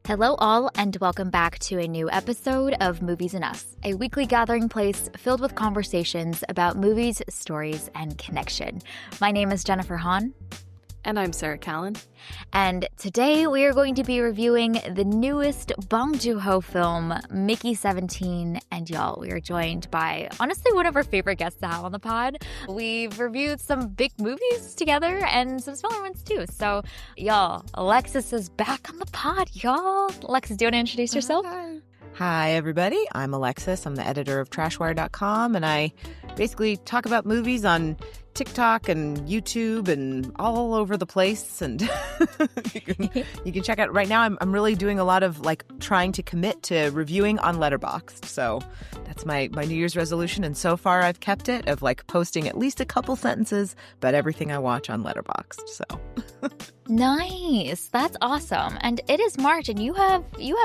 Hello, all, and welcome back to a new episode of Movies and Us, a weekly gathering place filled with conversations about movies, stories, and connection. My name is Jennifer Hahn. And I'm Sarah Callan. And today we are going to be reviewing the newest Bong Joon-ho film, Mickey 17. And y'all, we are joined by, honestly, one of our favorite guests to have on the pod. We've reviewed some big movies together and some smaller ones too. So, y'all, Alexis is back on the pod, y'all. Alexis, do you want to introduce yourself? Hi, everybody. I'm Alexis. I'm the editor of Trashwire.com, and I basically talk about movies on TikTok and YouTube and all over the place. And you can check out right now. I'm really doing a lot of trying to commit to reviewing on Letterboxd. So that's my New Year's resolution. And so far I've kept it of posting at least a couple sentences about everything I watch on Letterboxd. So nice. That's awesome. And it is March, and you have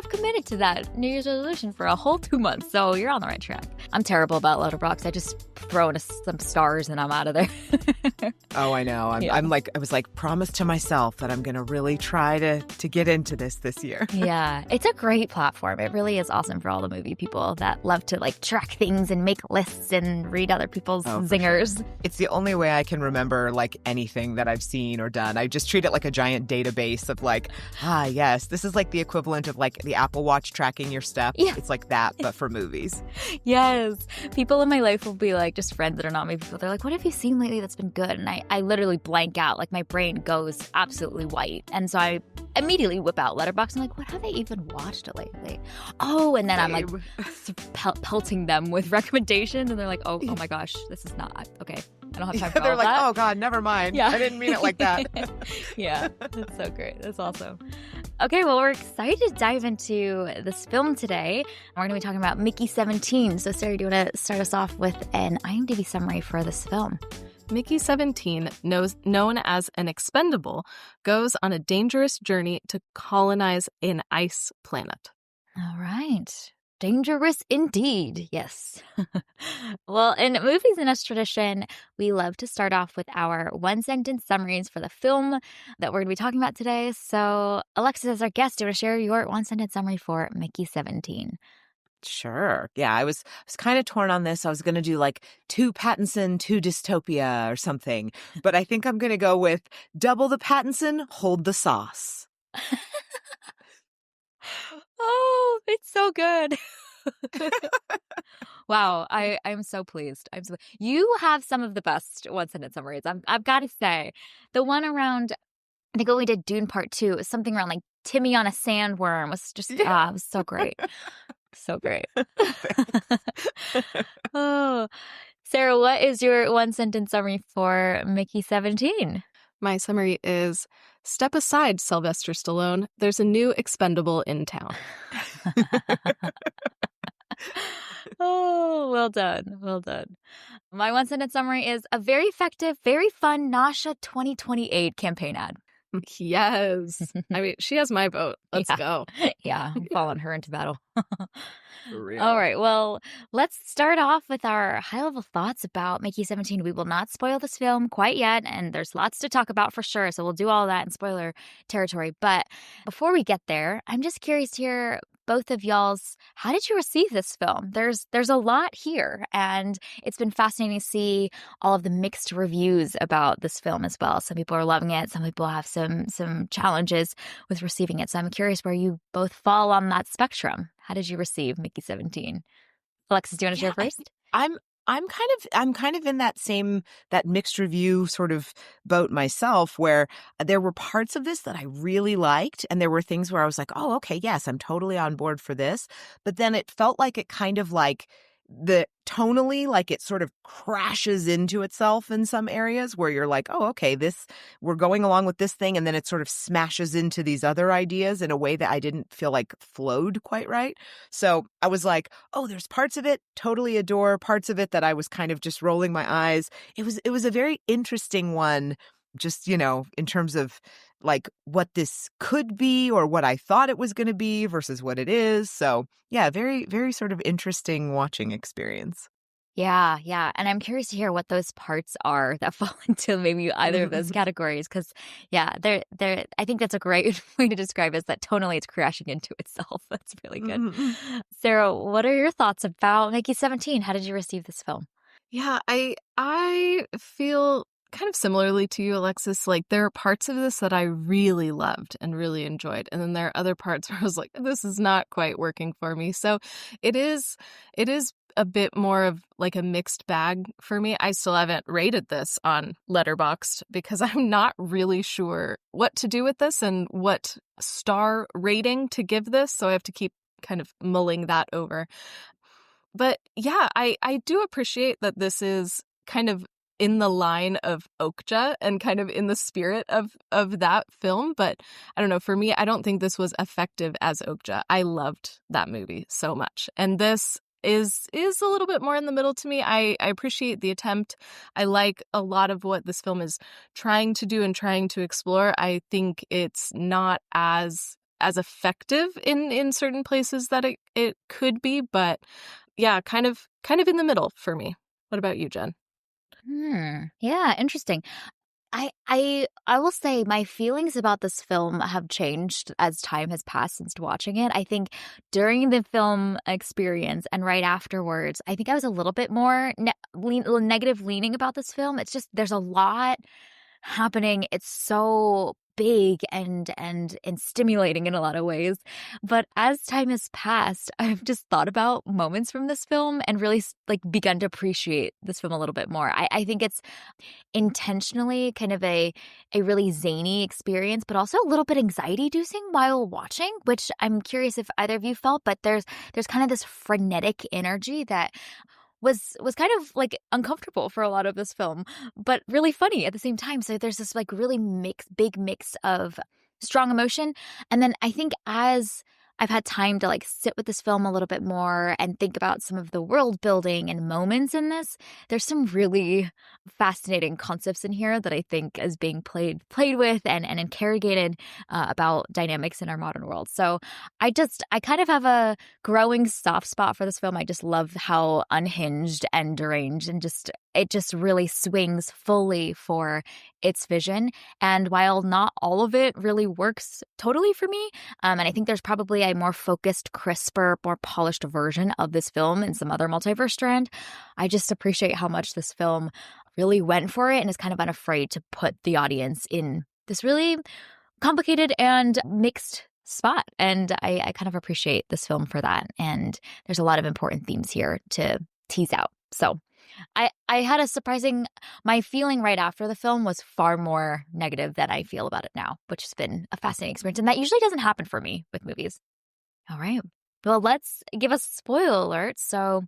committed to that New Year's resolution for a whole 2 months. So you're on the right track. I'm terrible about Letterboxd. I just throw in some stars and I'm out of there. Oh, I know. I was promised to myself that I'm going to really try to get into this year. Yeah, it's a great platform. It really is awesome for all the movie people that love to track things and make lists and read other people's zingers. Sure. It's the only way I can remember anything that I've seen or done. I just treat it like a giant database of yes, this is the equivalent of the Apple Watch tracking your steps. Yeah. It's like that, but for movies. Yes. People in my life will be just friends that are not movie people. They're like, what have you seen lately that's been good? And I literally blank out. My brain goes absolutely white. And so I immediately whip out Letterboxd. I'm like, what have I even watched lately? Oh, and then I'm pelting them with recommendations. And they're like, oh my gosh, this is not, okay. I don't have time for all they're like, that. oh God, never mind. Yeah. I didn't mean it like that. Yeah, that's so great. That's awesome. Okay, well, we're excited to dive into this film today. We're going to be talking about Mickey 17. So, Sarah, do you want to start us off with an IMDb summary for this film? Mickey 17, known as an expendable, goes on a dangerous journey to colonize an ice planet. All right. Dangerous indeed, yes. Well, in Movies and Us tradition, we love to start off with our one-sentence summaries for the film that we're going to be talking about today. So, Alexis, as our guest, do you want to share your one-sentence summary for Mickey 17? Sure. Yeah, I was kind of torn on this. I was going to do two Pattinson, two dystopia or something. But I think I'm going to go with double the Pattinson, hold the sauce. Oh, it's so good. Wow, I'm so pleased. You have some of the best one-sentence summaries. I've got to say. The one around, I think when we did Dune Part 2, it was something around Timmy on a sandworm. It was just, it was so great. So great. Oh, Sarah, what is your one-sentence summary for Mickey 17? My summary is, step aside, Sylvester Stallone. There's a new expendable in town. Oh, well done. Well done. My one-sentence summary is a very effective, very fun Nasha 2028 campaign ad. Yes. I mean, she has my vote. Let's go. Yeah, I'm following her into battle. For real. All right, well, let's start off with our high-level thoughts about Mickey 17. We will not spoil this film quite yet, and there's lots to talk about for sure, so we'll do all that in spoiler territory. But before we get there, I'm just curious to hear both of y'all's, how did you receive this film? There's a lot here, and it's been fascinating to see all of the mixed reviews about this film as well. Some people are loving it. Some people have some challenges with receiving it. So I'm curious where you both fall on that spectrum. How did you receive Mickey 17? Alexis, do you want to share first? I'm kind of in that mixed review sort of boat myself, where there were parts of this that I really liked, and there were things where I was like, oh, okay, yes, I'm totally on board for this. But then it felt like it kind of the tonally, it sort of crashes into itself in some areas where you're like, oh, okay, we're going along with this thing, and then it sort of smashes into these other ideas in a way that I didn't feel flowed quite right. So I was like, oh, there's parts of it totally adore, parts of it that I was kind of just rolling my eyes. It was a very interesting one, just, in terms of what this could be or what I thought it was going to be versus what it is. So yeah, very, very sort of interesting watching experience. Yeah, yeah. And I'm curious to hear what those parts are that fall into maybe either of those categories. Because, yeah, I think that's a great way to describe it, is that tonally it's crashing into itself. That's really good. Sarah, what are your thoughts about Mickey 17? How did you receive this film? Yeah, I feel kind of similarly to you, Alexis. Like, there are parts of this that I really loved and really enjoyed, and then there are other parts where I was like, this is not quite working for me. So it is a bit more of like a mixed bag for me. I still haven't rated this on Letterboxd because I'm not really sure what to do with this and what star rating to give this. So I have to keep kind of mulling that over. But yeah, I do appreciate that this is kind of in the line of Okja and kind of in the spirit of that film. But I don't know, for me, I don't think this was effective as Okja. I loved that movie so much. And this is a little bit more in the middle to me. I appreciate the attempt. I like a lot of what this film is trying to do and trying to explore. I think it's not as effective in certain places that it could be, but yeah, kind of in the middle for me. What about you, Jen? Yeah, interesting. I will say my feelings about this film have changed as time has passed since watching it. I think during the film experience and right afterwards, I think I was a little bit more negative leaning about this film. It's just there's a lot happening. It's so big and stimulating in a lot of ways. But as time has passed, I've just thought about moments from this film and really like begun to appreciate this film a little bit more. I think it's intentionally kind of a really zany experience, but also a little bit anxiety inducing while watching, which I'm curious if either of you felt. But there's kind of this frenetic energy that was kind of like uncomfortable for a lot of this film, but really funny at the same time. So there's this like really big mix of strong emotion. And then I think as I've had time to like sit with this film a little bit more and think about some of the world building and moments in this, there's some really fascinating concepts in here that I think is being played with and interrogated about dynamics in our modern world. So I kind of have a growing soft spot for this film. I just love how unhinged and deranged and it just really swings fully for its vision. And while not all of it really works totally for me, and I think there's probably a more focused, crisper, more polished version of this film in some other multiverse strand, I just appreciate how much this film really went for it and is kind of unafraid to put the audience in this really complicated and mixed spot. And I kind of appreciate this film for that. And there's a lot of important themes here to tease out. So I had a surprising, my feeling right after the film was far more negative than I feel about it now, which has been a fascinating experience. And that usually doesn't happen for me with movies. All right. Well, let's give a spoiler alert. So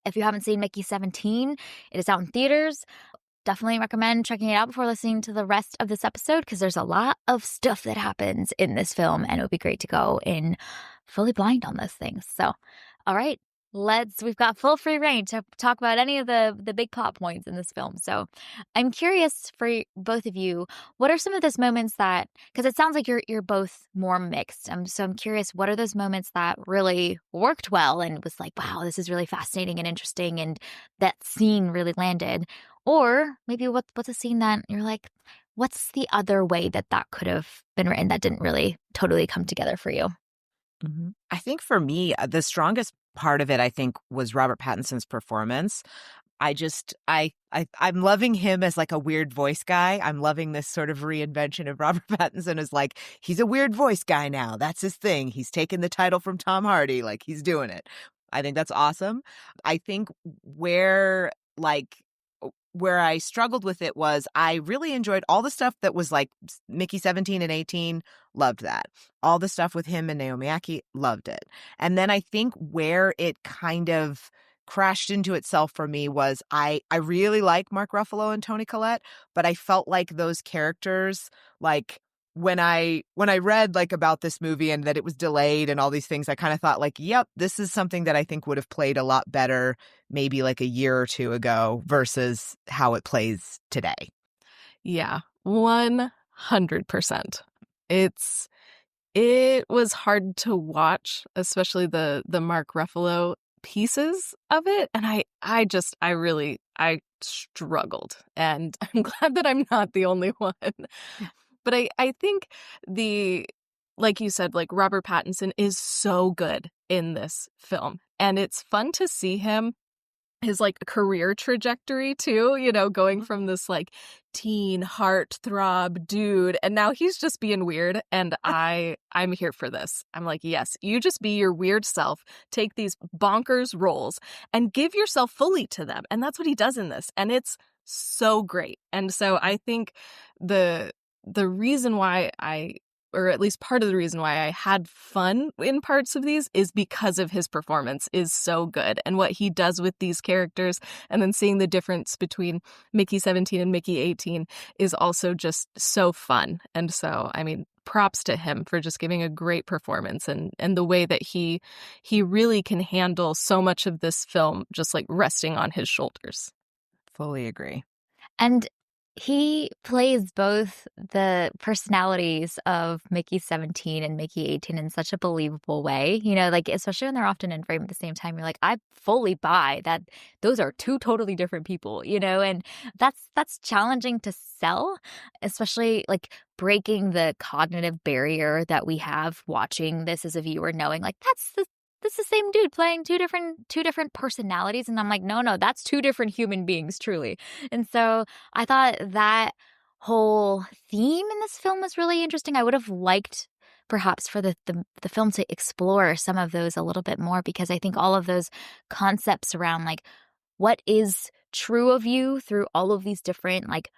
if you haven't seen Mickey 17, it is out in theaters. Definitely recommend checking it out before listening to the rest of this episode because there's a lot of stuff that happens in this film and it would be great to go in fully blind on those things. So, all right. We've got full free reign to talk about any of the big plot points in this film. So I'm curious for both of you, what are some of those moments that, because it sounds like you're both more mixed. So I'm curious, what are those moments that really worked well and was like, wow, this is really fascinating and interesting and that scene really landed? Or maybe what's a scene that you're like, what's the other way that could have been written that didn't really totally come together for you? I think for me, the strongest part of it, I think, was Robert Pattinson's performance. I'm loving him as like a weird voice guy. I'm loving this sort of reinvention of Robert Pattinson as like, he's a weird voice guy now. That's his thing. He's taken the title from Tom Hardy. Like, he's doing it. I think that's awesome. I think where I struggled with it was I really enjoyed all the stuff that was like Mickey 17 and 18, loved that. All the stuff with him and Naomi Ackie, loved it. And then I think where it kind of crashed into itself for me was I really like Mark Ruffalo and Toni Collette, but I felt like those characters, like when I read like about this movie and that it was delayed and all these things, I kind of thought like, yep, this is something that I think would have played a lot better maybe like a year or two ago versus how it plays today. Yeah, 100%. It was hard to watch, especially the Mark Ruffalo pieces of it, and I struggled, and I'm glad that I'm not the only one. But I think the like you said, like Robert Pattinson is so good in this film, and it's fun to see his like career trajectory too, going from this like teen heartthrob dude, and now he's just being weird, and I'm here for this. I'm like, yes, you just be your weird self, take these bonkers roles and give yourself fully to them. And that's what he does in this, and it's so great. And so I think the reason why or at least part of the reason why I had fun in parts of these is because of his performance is so good and what he does with these characters. And then seeing the difference between Mickey 17 and Mickey 18 is also just so fun. And so, I mean, props to him for just giving a great performance and the way that he really can handle so much of this film just like resting on his shoulders. Fully agree. And he plays both the personalities of Mickey 17 and Mickey 18 in such a believable way, like, especially when they're often in frame at the same time. You're like, I fully buy that those are two totally different people, and that's challenging to sell, especially like breaking the cognitive barrier that we have watching this as a viewer, knowing like that's the same dude playing two different personalities. And I'm like, no, that's two different human beings, truly. And so I thought that whole theme in this film was really interesting. I would have liked perhaps for the film to explore some of those a little bit more, because I think all of those concepts around like what is true of you through all of these different like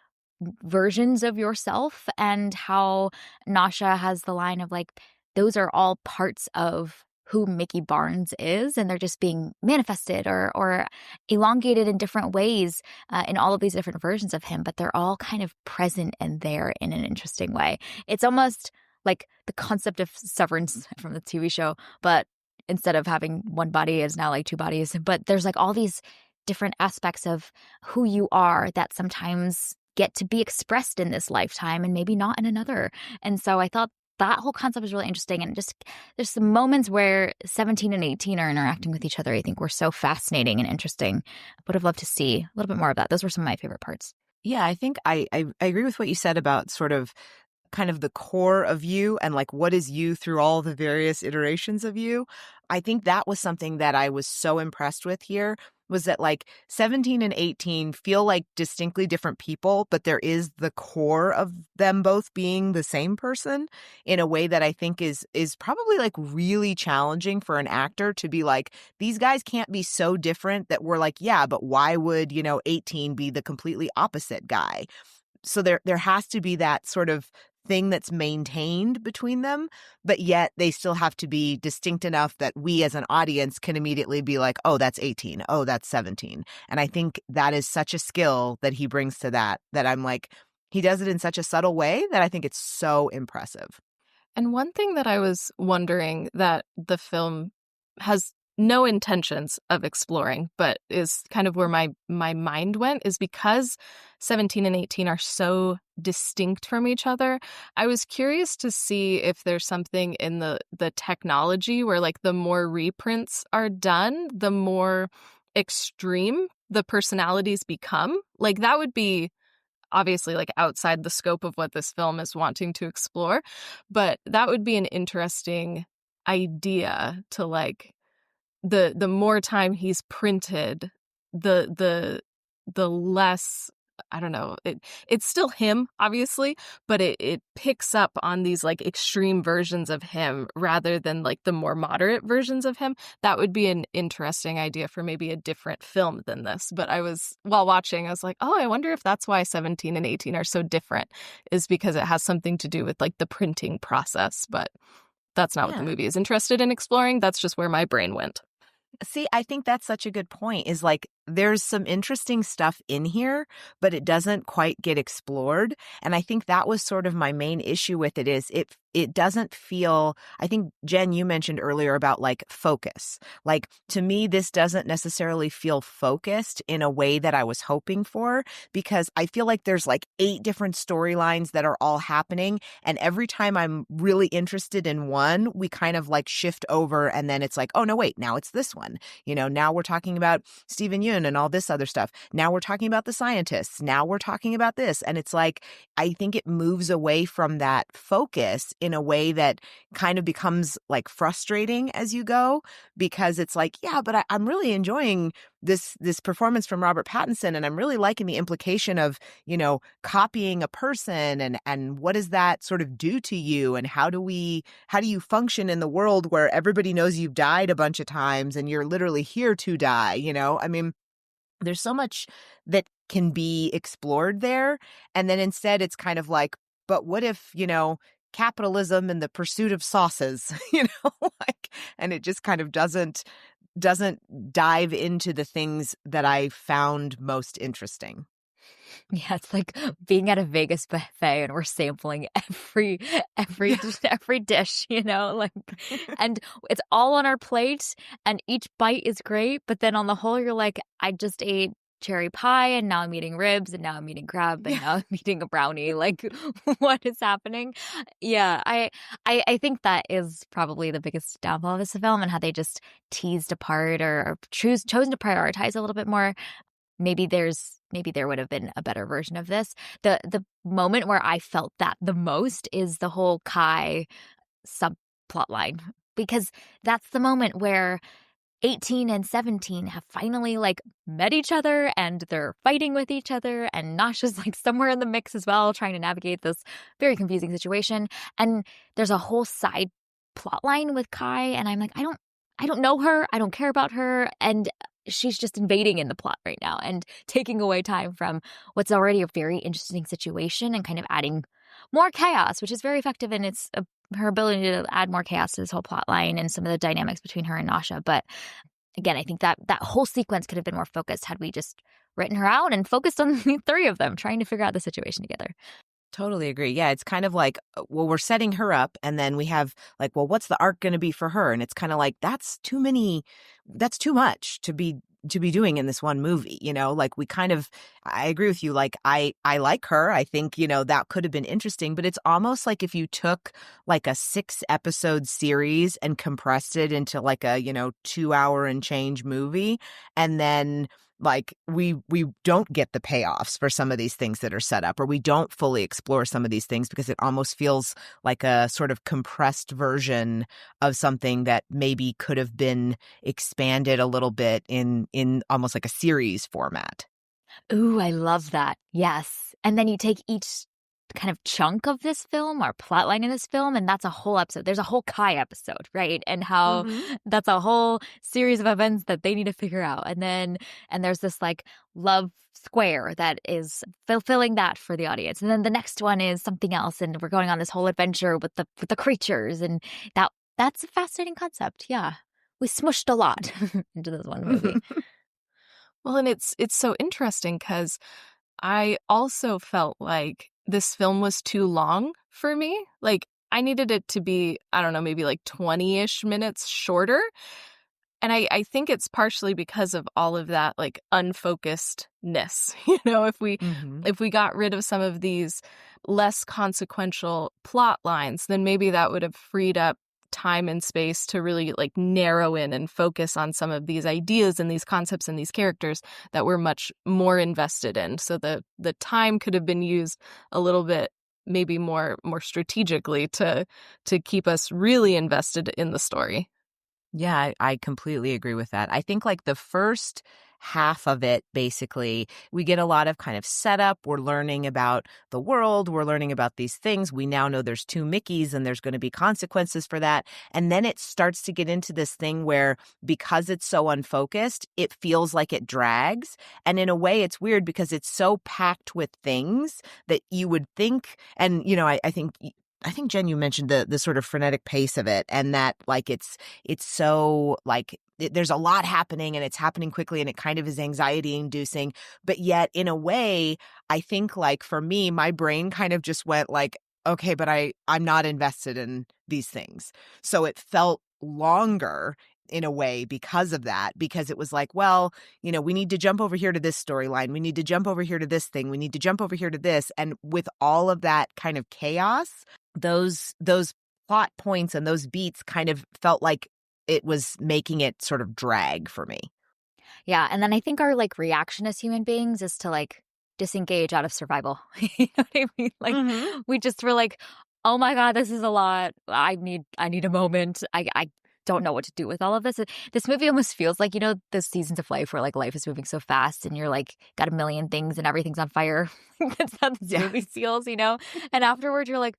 versions of yourself, and how Nasha has the line of like, those are all parts of who Mickey Barnes is, and they're just being manifested or elongated in different ways in all of these different versions of him, but they're all kind of present and there in an interesting way. It's almost like the concept of Severance from the TV show, but instead of having one body, it's now like two bodies. But there's like all these different aspects of who you are that sometimes get to be expressed in this lifetime and maybe not in another. And so I thought that whole concept is really interesting. And just there's some moments where 17 and 18 are interacting with each other, I think were so fascinating and interesting. I would have loved to see a little bit more of that. Those were some of my favorite parts. Yeah, I think I agree with what you said about sort of kind of the core of you and like what is you through all the various iterations of you. I think that was something that I was so impressed with here, was that like 17 and 18 feel like distinctly different people, but there is the core of them both being the same person in a way that I think is probably like really challenging for an actor to be like, these guys can't be so different that we're like, yeah, but why would, 18 be the completely opposite guy? So there has to be that sort of thing that's maintained between them, but yet they still have to be distinct enough that we as an audience can immediately be like, oh, that's 18. Oh, that's 17. And I think that is such a skill that he brings to that I'm like, he does it in such a subtle way that I think it's so impressive. And one thing that I was wondering that the film has no intentions of exploring, but is kind of where my mind went, is because 17 and 18 are so distinct from each other. I was curious to see if there's something in the technology where like the more reprints are done, the more extreme the personalities become. Like that would be obviously like outside the scope of what this film is wanting to explore, but that would be an interesting idea to like the more time he's printed, the less, I don't know, it's still him, obviously, but it picks up on these like extreme versions of him rather than like the more moderate versions of him. That would be an interesting idea for maybe a different film than this. But while watching, I was like, oh, I wonder if that's why 17 and 18 are so different, is because it has something to do with like the printing process. But that's not what the movie is interested in exploring. That's just where my brain went. See, I think that's such a good point, is like there's some interesting stuff in here, but it doesn't quite get explored. And I think that was sort of my main issue with it is it doesn't feel, I think, Jen, you mentioned earlier about like focus. Like to me, this doesn't necessarily feel focused in a way that I was hoping for, because I feel like there's like 8 different storylines that are all happening. And every time I'm really interested in one, we kind of like shift over and then it's like, oh no, wait, now it's this one. Now we're talking about Stephen Yoon and all this other stuff. Now we're talking about the scientists. Now we're talking about this. And it's like, I think it moves away from that focus in a way that kind of becomes like frustrating as you go, because it's like, yeah, but I'm really enjoying this performance from Robert Pattinson, and I'm really liking the implication of, copying a person and what does that sort of do to you, and how do you function in the world where everybody knows you've died a bunch of times and you're literally here to die, I mean, there's so much that can be explored there. And then instead it's kind of like, but what if, capitalism and the pursuit of sauces, like, and it just kind of doesn't dive into the things that I found most interesting. Yeah, it's like being at a Vegas buffet and we're sampling every dish, like, and it's all on our plate and each bite is great, but then on the whole you're like, I just ate cherry pie and now I'm eating ribs and now I'm eating crab and now I'm eating a brownie. Like, what is happening? Yeah, I think that is probably the biggest downfall of this film, and how they just teased apart or chosen to prioritize a little bit more. Maybe there would have been a better version of this. The moment where I felt that the most is the whole Kai subplot line, because that's the moment where 18 and 17 have finally like met each other and they're fighting with each other, and Nasha's like somewhere in the mix as well, trying to navigate this very confusing situation. And there's a whole side plot line with Kai, and I'm like, I don't know her, I don't care about her, and she's just invading in the plot right now and taking away time from what's already a very interesting situation and kind of adding more chaos, which is very effective in her ability to add more chaos to this whole plot line and some of the dynamics between her and Nasha. But again, I think that whole sequence could have been more focused had we just written her out and focused on the 3 of them trying to figure out the situation together. Totally agree. Yeah, it's kind of like, well, we're setting her up and then we have like, well, what's the arc going to be for her? And it's kind of like, that's too much to be doing in this one movie, like I agree with you. Like I like her. I think, that could have been interesting, but it's almost like if you took like a 6-episode series and compressed it into like a, 2-hour and change movie, and then like we don't get the payoffs for some of these things that are set up, or we don't fully explore some of these things because it almost feels like a sort of compressed version of something that maybe could have been expanded a little bit in almost like a series format. Ooh, I love that. Yes. And then you take each kind of chunk of this film or plotline in this film, and that's a whole episode. There's a whole Kai episode, right? And how that's a whole series of events that they need to figure out. And there's this like love square that is fulfilling that for the audience. And then the next one is something else, and we're going on this whole adventure with the creatures, and that's a fascinating concept. Yeah. We smushed a lot into this one movie. Well, and it's so interesting because I also felt like this film was too long for me. Like, I needed it to be, I don't know, maybe like 20-ish minutes shorter. And I think it's partially because of all of that, like, unfocusedness. If we got rid of some of these less consequential plot lines, then maybe that would have freed up time and space to really like narrow in and focus on some of these ideas and these concepts and these characters that we're much more invested in. So the time could have been used a little bit maybe more strategically to keep us really invested in the story. Yeah, I completely agree with that. I think like the first half of it, basically, we get a lot of kind of setup. We're learning about the world. We're learning about these things. We now know there's 2 Mickeys and there's going to be consequences for that. And then it starts to get into this thing where, because it's so unfocused, it feels like it drags. And in a way, it's weird because it's so packed with things that you would think, and, I think, Jen, you mentioned the sort of frenetic pace of it, and that like it's so like there's a lot happening and it's happening quickly and it kind of is anxiety inducing. But yet in a way, I think like for me, my brain kind of just went like, okay, but I'm not invested in these things. So it felt longer in a way because of that, because it was like, well, we need to jump over here to this storyline. We need to jump over here to this thing. We need to jump over here to this. And with all of that kind of chaos, those plot points and those beats kind of felt like it was making it sort of drag for me. Yeah, and then I think our, like, reaction as human beings is to, like, disengage out of survival. You know what I mean? Like, Mhm. we just were like, "Oh my god, this is a lot. I need a moment. I don't know what to do with all of this." This movie almost feels like, the seasons of life where, like, life is moving so fast and you're, like, got a million things and everything's on fire. That's how this Yeah. movie feels, you know? And afterward, you're like,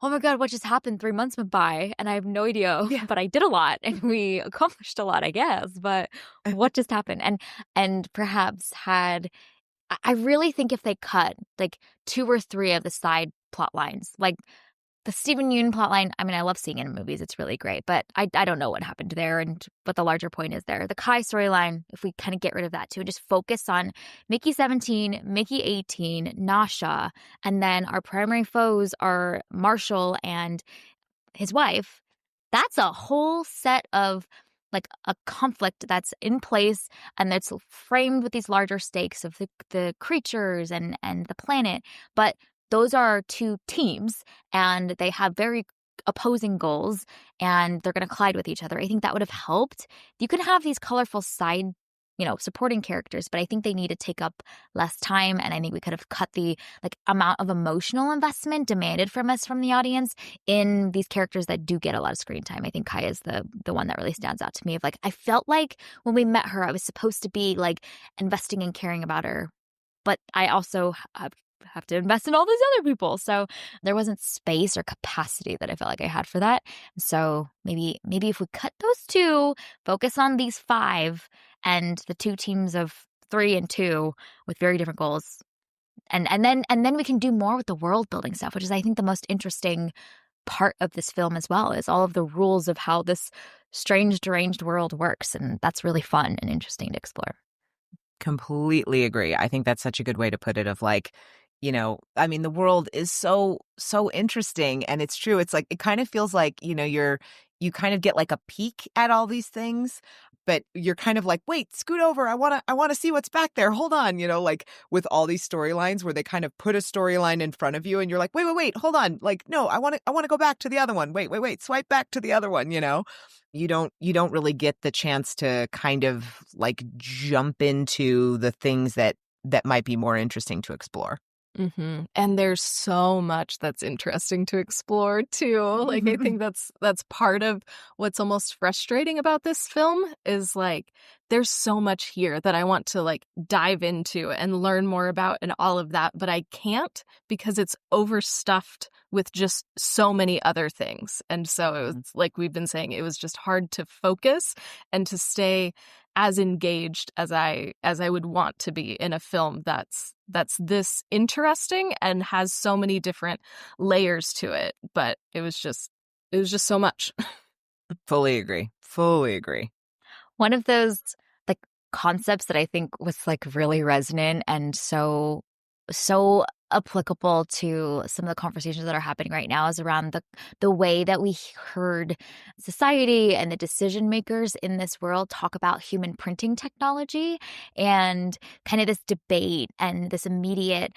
"Oh my god, what just happened? 3 months went by, and I have no idea, Yeah. but I did a lot, and we accomplished a lot, I guess, but what just happened?" And perhaps I really think if they cut, like, 2 or 3 of the side plot lines, like, the Steven Yeun plotline, I mean, I love seeing it in movies, it's really great, but I don't know what happened there and what the larger point is there. The Kai storyline, if we kinda get rid of that too and just focus on Mickey 17, Mickey 18, Nasha, and then our primary foes are Marshall and his wife, that's a whole set of, like, a conflict that's in place and that's framed with these larger stakes of the creatures and the planet. But those are 2 teams, and they have very opposing goals, and they're going to collide with each other. I think that would have helped. You can have these colorful side, supporting characters, but I think they need to take up less time, and I think we could have cut the, like, amount of emotional investment demanded from us from the audience in these characters that do get a lot of screen time. I think Kai is the one that really stands out to me of, like, I felt like when we met her, I was supposed to be, like, investing and caring about her, but I also have to invest in all these other people. So there wasn't space or capacity that I felt like I had for that. So maybe if we cut those 2, focus on these 5 and the 2 teams of 3 and 2 with very different goals. And then we can do more with the world building stuff, which is, I think, the most interesting part of this film as well, is all of the rules of how this strange, deranged world works. And that's really fun and interesting to explore. Completely agree. I think that's such a good way to put it of like, I mean, the world is so interesting, and it's true. It's like it kind of feels like, you kind of get like a peek at all these things, but you're kind of like, "Wait, scoot over. I want to see what's back there. Hold on," like with all these storylines where they kind of put a storyline in front of you and you're like, "Wait, hold on. Like, no, I want to go back to the other one. Wait, swipe back to the other one," You don't really get the chance to kind of like jump into the things that might be more interesting to explore. And there's so much that's interesting to explore too. Like, I think that's part of what's almost frustrating about this film is, like, there's so much here that I want to, like, dive into and learn more about and all of that, but I can't because it's overstuffed with just so many other things. And so it was, like we've been saying, it was just hard to focus and to stay as engaged as I would want to be in a film that's this interesting and has so many different layers to it. But it was just so much. Fully agree. Fully agree. One of those, like, concepts that I think was, like, really resonant and so applicable to some of the conversations that are happening right now is around the way that we heard society and the decision makers in this world talk about human printing technology, and kind of this debate and this immediate,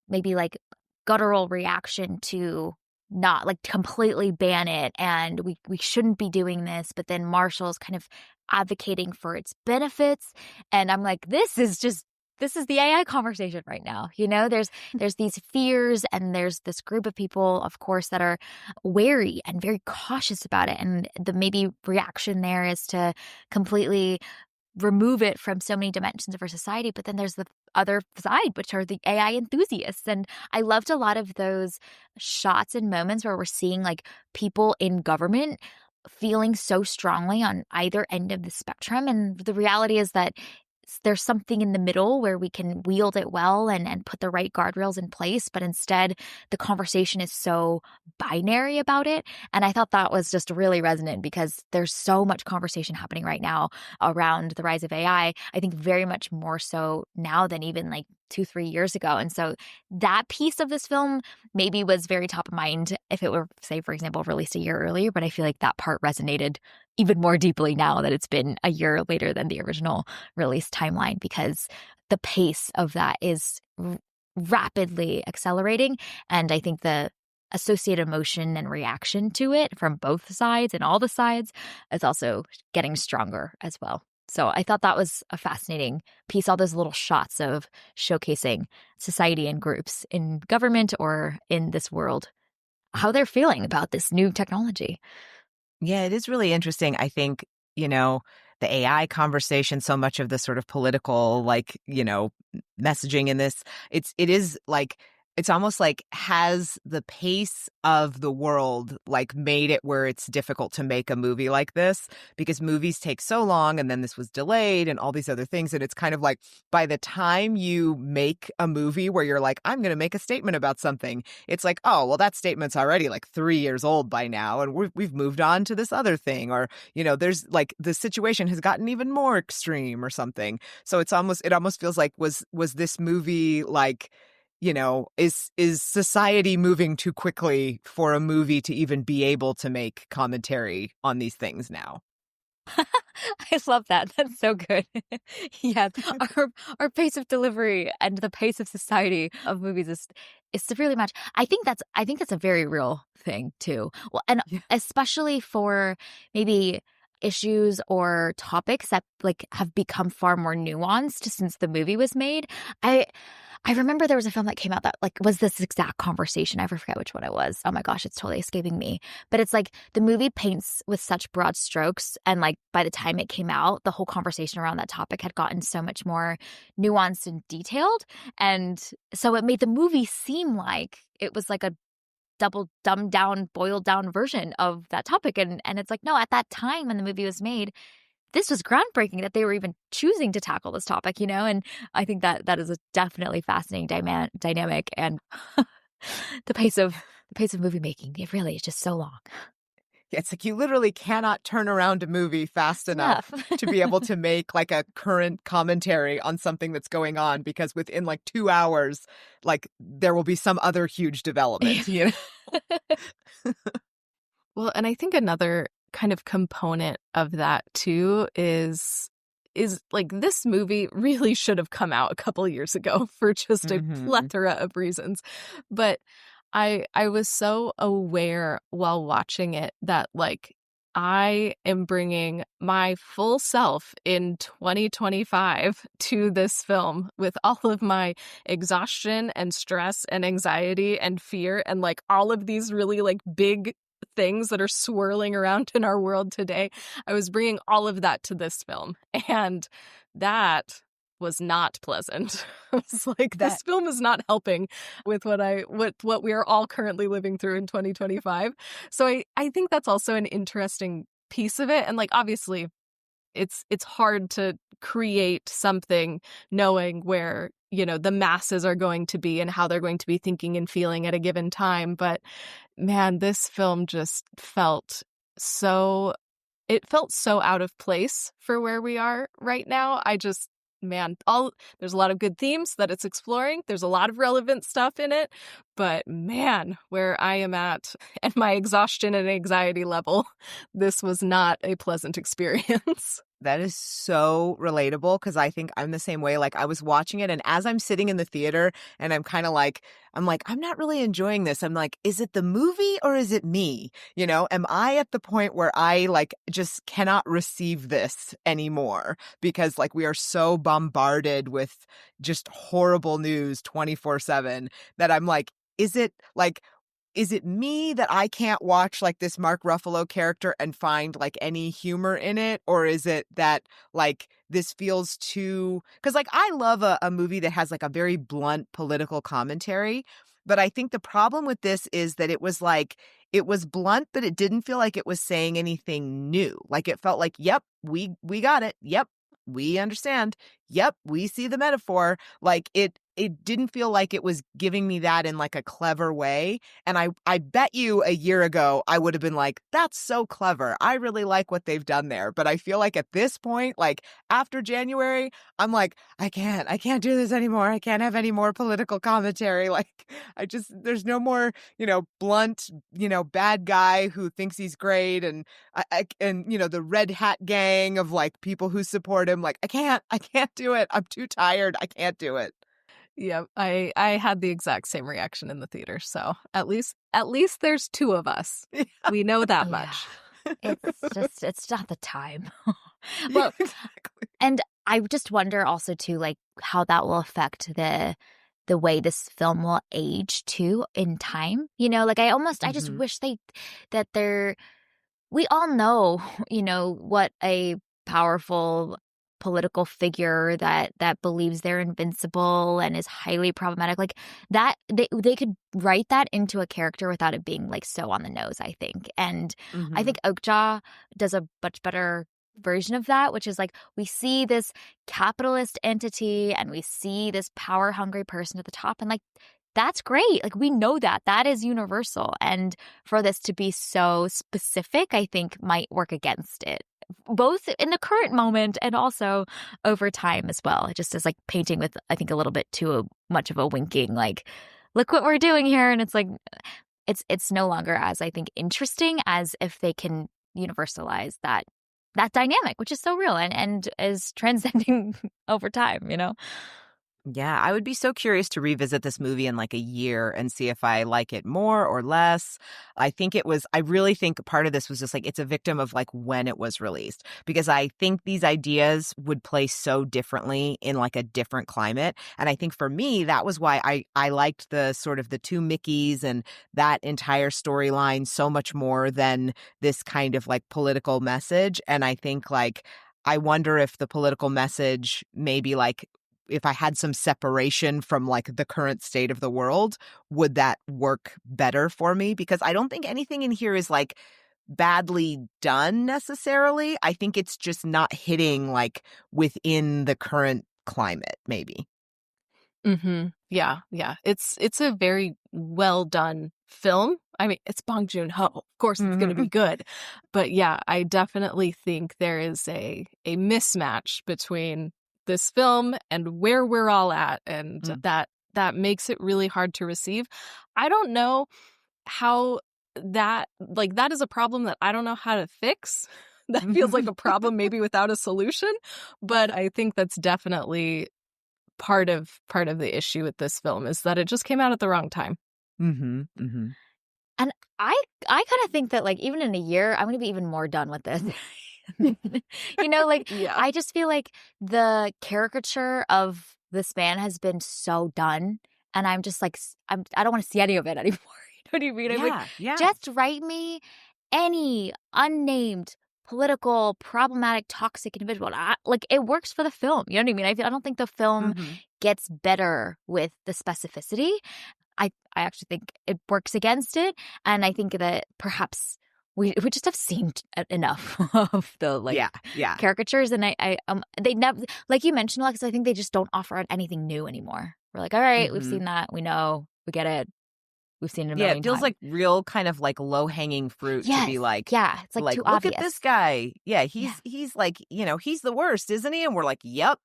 maybe, like, guttural reaction to not, like, completely ban it, and we shouldn't be doing this, but then Marshall's kind of advocating for its benefits, and I'm like, this is the AI conversation right now. There's these fears, and there's this group of people, of course, that are wary and very cautious about it. And the maybe reaction there is to completely remove it from so many dimensions of our society. But then there's the other side, which are the AI enthusiasts. And I loved a lot of those shots and moments where we're seeing, like, people in government feeling so strongly on either end of the spectrum. And the reality is that there's something in the middle where we can wield it well and put the right guardrails in place. But instead, the conversation is so binary about it. And I thought that was just really resonant because there's so much conversation happening right now around the rise of AI. I think very much more so now than even like 2-3 years ago. And so that piece of this film maybe was very top of mind if it were, say, for example, released a year earlier. But I feel like that part resonated even more deeply now that it's been a year later than the original release timeline, because the pace of that is rapidly accelerating. And I think the associated emotion and reaction to it from both sides and all the sides is also getting stronger as well. So I thought that was a fascinating piece, all those little shots of showcasing society and groups in government or in this world, how they're feeling about this new technology. Yeah, it is really interesting. I think, the AI conversation, so much of the sort of political, messaging in this, it is like, it's almost like has the pace of the world made it where it's difficult to make a movie like this because movies take so long and then this was delayed and all these other things. And it's kind of like by the time you make a movie where you're like, I'm going to make a statement about something, it's like, oh, well, that statement's already 3 years old by now. And we've moved on to this other thing. Or, there's the situation has gotten even more extreme or something. So it almost feels like was this movie is society moving too quickly for a movie to even be able to make commentary on these things now? I love that. That's so good. Yeah, our pace of delivery and the pace of society of movies is severely matched. I think that's a very real thing too. Well, and Yeah. especially for maybe issues or topics that have become far more nuanced since the movie was made. I remember there was a film that came out that was this exact conversation. I forget which one it was. Oh my gosh, it's totally escaping me. But it's the movie paints with such broad strokes, and by the time it came out, the whole conversation around that topic had gotten so much more nuanced and detailed. And so it made the movie seem like it was a double dumbed down, boiled down version of that topic. And it's no, at that time when the movie was made, this was groundbreaking that they were even choosing to tackle this topic, and I think that is a definitely fascinating dynamic. And the pace of movie making, it really is just so long. Yeah, it's you literally cannot turn around a movie fast enough Enough. to be able to make a current commentary on something that's going on, because within 2 hours, there will be some other huge development, Well, and I think another kind of component of that too is this movie really should have come out a couple years ago for just a Mhm. plethora of reasons. But I was so aware while watching it that I am bringing my full self in 2025 to this film with all of my exhaustion and stress and anxiety and fear and all of these really big things that are swirling around in our world today. I was bringing all of that to this film, and that was not pleasant. I was like, That this film is not helping with what we are all currently living through in 2025. So I think that's also an interesting piece of it. And obviously it's hard to create something knowing where, the masses are going to be and how they're going to be thinking and feeling at a given time. But man, this film just felt so out of place for where we are right now. There's a lot of good themes that it's exploring. There's a lot of relevant stuff in it, but man, where I am at and my exhaustion and anxiety level, this was not a pleasant experience. That is so relatable, because I think I'm the same way. I was watching it, and as I'm sitting in the theater and I'm kind of I'm not really enjoying this. I'm like, is it the movie or is it me? Am I at the point where I just cannot receive this anymore because we are so bombarded with just horrible news 24/7 that I'm like, is it me that I can't watch this Mark Ruffalo character and find any humor in it? Or is it that this feels too, because I love a movie that has a very blunt political commentary. But I think the problem with this is that it was it was blunt, but it didn't feel like it was saying anything new. It felt yep, we got it. Yep, we understand. yep, we see the metaphor. Like it didn't feel like it was giving me that in like a clever way. And I bet you a year ago I would have been like, that's so clever. I really like what they've done there. But I feel like at this point, like after January, I'm like, I can't do this anymore. I can't have any more political commentary. Like there's no more, blunt, bad guy who thinks he's great. And the red hat gang of like people who support him. Like, I can't do it. I'm too tired. I can't do it. Yeah, I had the exact same reaction in the theater. So at least there's two of us. We know that much. It's not the time. Yeah, Well, exactly. and I just wonder also too, like how that will affect the way this film will age too in time. Like I just Mhm. wish we all know, what a powerful political figure that believes they're invincible and is highly problematic. Like that they could write that into a character without it being like so on the nose, I think. And I Mhm. think Oakjaw does a much better version of that, which is like we see this capitalist entity and we see this power hungry person at the top, and like that's great. Like we know that is universal. And for this to be so specific, I think might work against it, both in the current moment and also over time as well. It just is like painting with, I think, a little bit too much of a winking, like, look what we're doing here. And it's like, it's no longer as, I think, interesting as if they can universalize that dynamic, which is so real and is transcending over time, Yeah, I would be so curious to revisit this movie in like a year and see if I like it more or less. I really think part of this was just like it's a victim of like when it was released, because I think these ideas would play so differently in like a different climate. And I think for me, that was why I liked the sort of the two Mickeys and that entire storyline so much more than this kind of like political message. And I think like, I wonder if the political message maybe like if I had some separation from like the current state of the world, would that work better for me? Because I don't think anything in here is like badly done necessarily. I think it's just not hitting like within the current climate, maybe. Yeah, yeah. It's a very well done film. I mean, it's Bong Joon-ho. Of course it's going to be Mhm. good. But yeah, I definitely think there is a mismatch between this film and where we're all at, and Mm. that makes it really hard to receive. I don't know how that is a problem that I don't know how to fix. That feels like a problem maybe without a solution, but I think that's definitely part of the issue with this film is that it just came out at the wrong time. Mhm. Mhm. And I kind of think that like even in a year, I'm going to be even more done with this. Like Yeah. I just feel like the caricature of this man has been so done, and I'm just like I don't want to see any of it anymore. You know what I mean? I'm like, Yeah, yeah. just write me any unnamed political problematic toxic individual. Like it works for the film. You know what I mean? I don't think the film Mhm. gets better with the specificity. I actually think it works against it, and I think that perhaps we just have seen enough of the like Yeah, yeah. caricatures, and I they never, like you mentioned, Alexis, I think they just don't offer anything new anymore. We're like, all right, we've Mhm. seen that, we know, we get it, we've seen it a Yeah, it million feels times. like real kind of like low-hanging fruit to be Yes, like yeah, it's like too look at obvious. this guy. Yeah, Yeah. he's like, he's the worst, isn't he? And we're like, "Yep."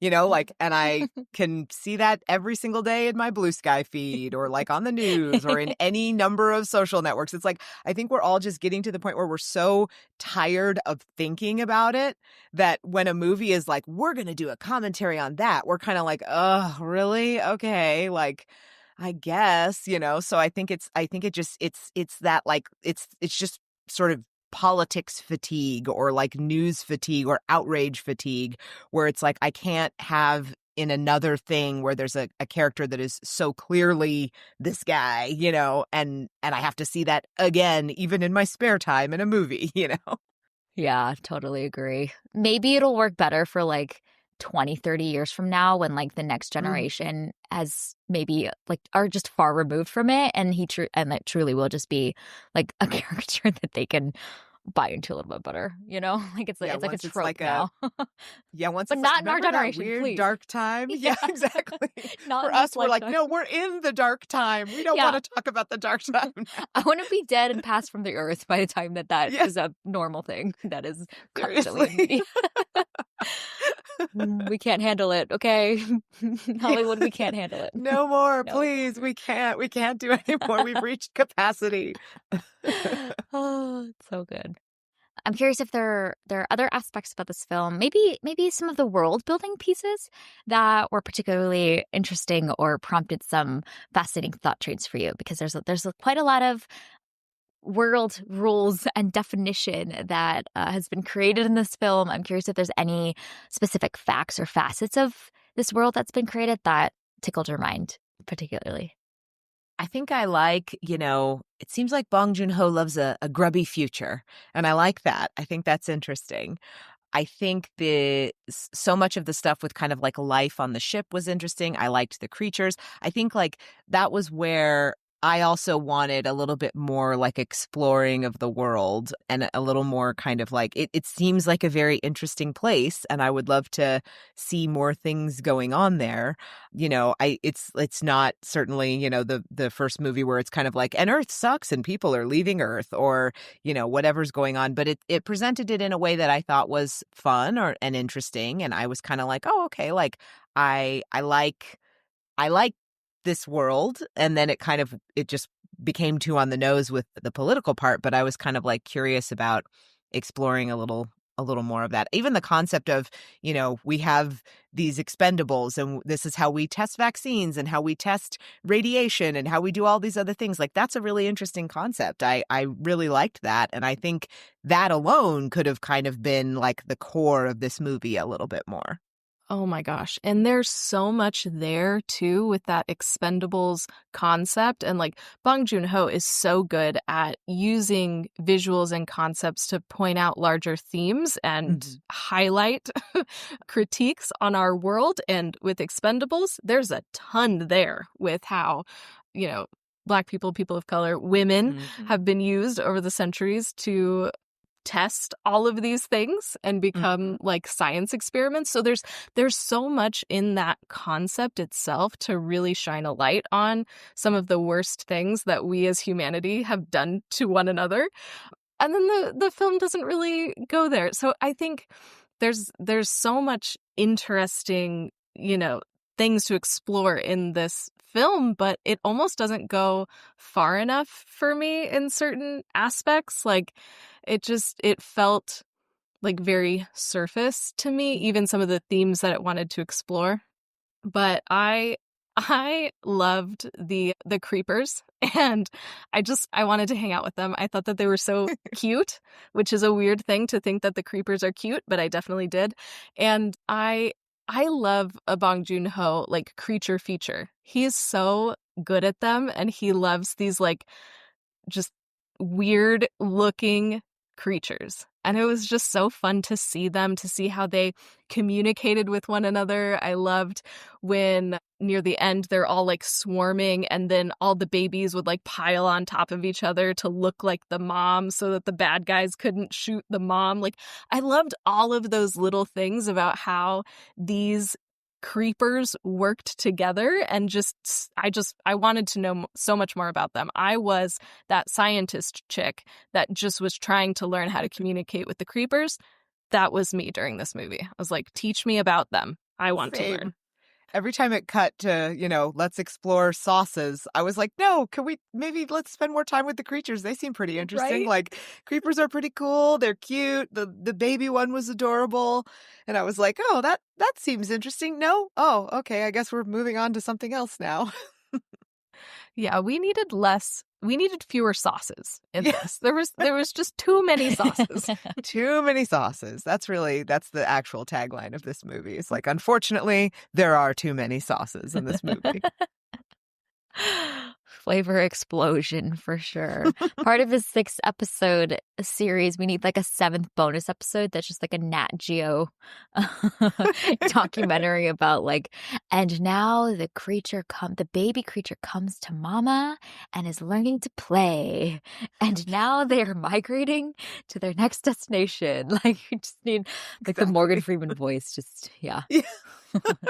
Like and I can see that every single day in my Blue Sky feed or like on the news or in any number of social networks. It's like I think we're all just getting to the point where we're so tired of thinking about it that when a movie is like, "We're going to do a commentary on that." We're kind of like, "Oh, really? Okay." Like I guess. So I think it's that like it's just sort of politics fatigue or like news fatigue or outrage fatigue where it's like I can't have in another thing where there's a character that is so clearly this guy, and I have to see that again even in my spare time in a movie. Yeah, totally agree. Maybe it'll work better for like 20, 30 years from now when like the next Mm. generation has maybe like are just far removed from it, and and that truly will just be like a character that they can buy into a little bit better, Like Yeah, it's like a once it's trope like now. once But it's like, not in our remember that generation, weird please. dark time? Yeah, Yeah. exactly. Not For in this us, we're like, lifetime. no, we're in the dark time. We don't want Yeah. to talk about the dark time I now. want to be dead and passed from the earth by the time that Yeah, is a normal thing that is constantly in seriously. media. We can't handle it, okay? Yeah. Hollywood, we can't handle it. No more, No. please. We can't do anymore. We've reached capacity. Oh, it's so good. I'm curious if there are other aspects about this film, maybe some of the world building pieces that were particularly interesting or prompted some fascinating thought trains for you, because quite a lot of world rules and definition that has been created in this film. I'm curious if there's any specific facts or facets of this world that's been created that tickled your mind particularly. I think I like, it seems like Bong Joon-ho loves a grubby future, and I like that. I think that's interesting. I think so much of the stuff with kind of like life on the ship was interesting. I liked the creatures. I think like that was where I also wanted a little bit more like exploring of the world and a little more kind of like it seems like a very interesting place, and I would love to see more things going on there. It's not certainly, the first movie where it's kind of like, and Earth sucks and people are leaving Earth, or whatever's going on, but it presented it in a way that I thought was fun and interesting, and I was kind of like, oh, okay, like I like this world. And then it just became too on the nose with the political part, but I was kind of like curious about exploring a little more of that. Even the concept of, we have these expendables and this is how we test vaccines and how we test radiation and how we do all these other things. Like, that's a really interesting concept. I really liked that. And I think that alone could have kind of been like the core of this movie a little bit more. Oh my gosh. And there's so much there too with that expendables concept. And like Bong Joon-ho is so good at using visuals and concepts to point out larger themes and highlight critiques on our world. And with expendables, there's a ton there with how, Black people, people of color, women have been used over the centuries to test all of these things and become like science experiments. So there's so much in that concept itself to really shine a light on some of the worst things that we as humanity have done to one another. And then the film doesn't really go there. So I think there's so much interesting, things to explore in this film, but it almost doesn't go far enough for me in certain aspects. Like it felt like very surface to me, even some of the themes that it wanted to explore. But I loved the creepers, and I wanted to hang out with them. I thought that they were so cute, which is a weird thing to think that the creepers are cute, but I definitely did. And I love a Bong Joon-ho like creature feature. He is so good at them, and he loves these like just weird looking creatures. And it was just so fun to see them, to see how they communicated with one another. I loved when near the end they're all like swarming, and then all the babies would like pile on top of each other to look like the mom so that the bad guys couldn't shoot the mom. Like, I loved all of those little things about how these creepers worked together, and I wanted to know so much more about them. I was that scientist chick that just was trying to learn how to communicate with the creepers. That was me during this movie. I was like, teach me about them. I want to learn. Every time it cut to, let's explore sauces, I was like, no, let's spend more time with the creatures. They seem pretty interesting. Right? Like, creepers are pretty cool. They're cute. The baby one was adorable. And I was like, oh, that seems interesting. No? Oh, okay. I guess we're moving on to something else now. Yeah, we needed fewer sauces in this. There was just too many sauces. Too many sauces. That's the actual tagline of this movie. It's like, unfortunately, there are too many sauces in this movie. Flavor explosion for sure. Part of his 6-episode series, we need like a 7th bonus episode that's just like a Nat Geo documentary about like, and now the baby creature comes to mama and is learning to play. And now they are migrating to their next destination. Like, you just need like the Morgan Freeman voice, just, yeah.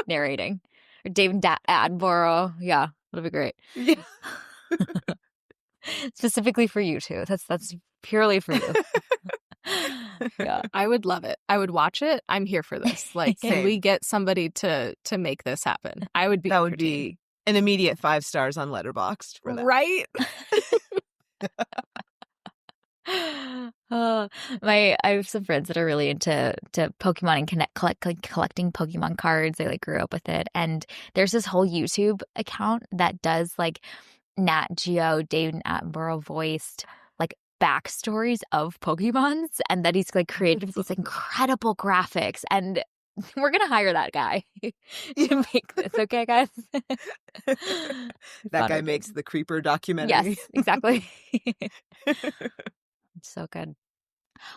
Narrating. Or David Attenborough. Yeah, that'll be great. Yeah. Specifically for you two. That's purely for you. Yeah. I would love it. I would watch it. I'm here for this. Like, can we get somebody to make this happen? I would be. That would be an immediate 5 stars on Letterboxd for that. Right? I have some friends that are really into Pokemon and collecting Pokemon cards. They like grew up with it, and there's this whole YouTube account that does like Nat Geo, David Attenborough voiced like backstories of Pokemons, and that he's like created these incredible graphics. And we're gonna hire that guy to make this, okay, guys? That guy makes the Creeper documentary. Yes, exactly. So good.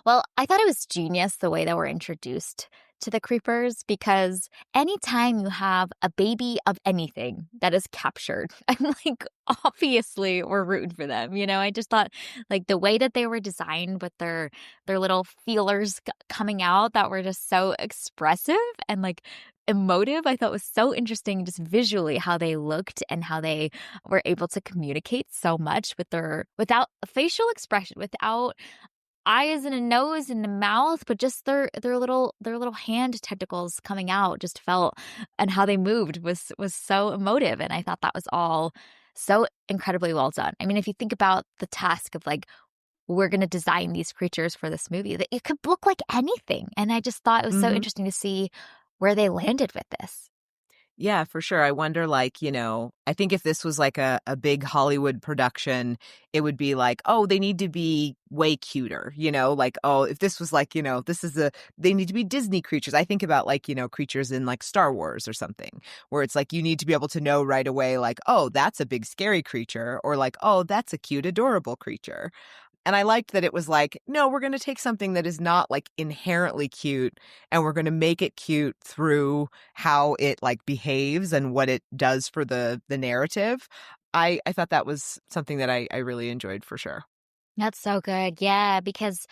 Well, I thought it was genius the way that we're introduced to the creepers, because anytime you have a baby of anything that is captured, I'm like, obviously we're rooting for them. You know, I just thought like the way that they were designed with their little feelers coming out that were just so expressive and like emotive, I thought was so interesting just visually how they looked and how they were able to communicate so much without facial expression, without eyes and a nose and a mouth, but just their little hand tentacles coming out just felt, and how they moved was so emotive. And I thought that was all so incredibly well done. I mean, if you think about the task of like, we're going to design these creatures for this movie, that it could look like anything. And I just thought it was so interesting to see where they landed with this. Yeah, for sure. I wonder, like, I think if this was like a big Hollywood production, it would be like, oh, they need to be way cuter, like, oh, if this was like, they need to be Disney creatures. I think about like, creatures in like Star Wars or something, where it's like you need to be able to know right away, like, oh, that's a big scary creature, or like, oh, that's a cute, adorable creature. And I liked that it was like, no, we're going to take something that is not like inherently cute, and we're going to make it cute through how it like behaves and what it does for the narrative. I thought that was something that I really enjoyed for sure. That's so good. Yeah, because